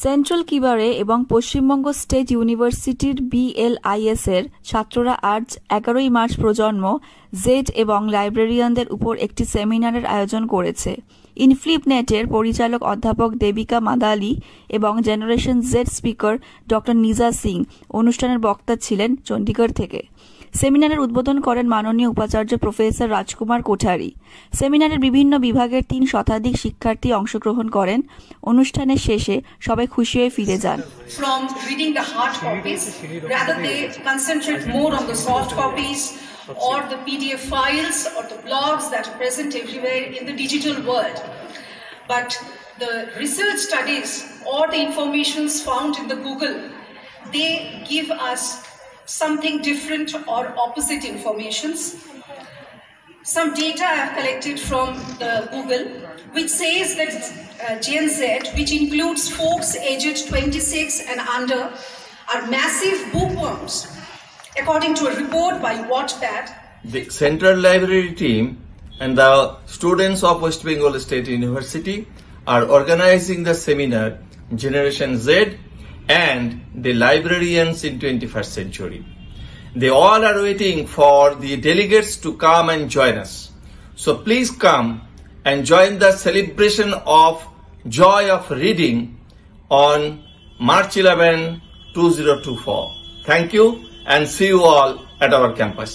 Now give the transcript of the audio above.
Central কিবারে এবং Paschimbanga state ইউনিভার্সিটির BLIS এর ছাত্ররা আজ 11ই মার্চ প্রজন্ম জেড এবং লাইব্রেরিয়ানদের উপর একটি সেমিনারের আয়োজন করেছে। ইনফ্লিপনেটের পরিচালক অধ্যাপক দেবিকা মাদালি এবং জেনারেশন জেড স্পিকার ডক্টর নিজা সিং অনুষ্ঠানের বক্তা ছিলেন চণ্ডীগড় থেকে। সেমিনারের উদ্বোধন করেন মাননীয় উপাচার্য প্রফেসর রাজকুমার কোঠারি। সেমিনারের বিভিন্ন বিভাগের 3 শতাধিক শিক্ষার্থী অংশগ্রহণ করেন। অনুষ্ঠানের শেষে সবাই খুশি হয়ে ফিরে যান। From reading the hard copies, rather they concentrate more on the soft copies or the PDF files or the blogs that are present everywhere in the digital world. But the research studies or the informations found in the Google, they give us something different or opposite informations. Some data I have collected from the Google, which says that Gen Z, which includes folks aged 26 and under, are massive bookworms, according to a report by Wattpad. The Central Library team and the students of West Bengal State University are organizing the seminar Generation Z and the Librarians in 21st Century. They all are waiting for the delegates to come and join us. So please come and join the celebration of joy of reading on March 11, 2024. Thank you and see you all at our campus.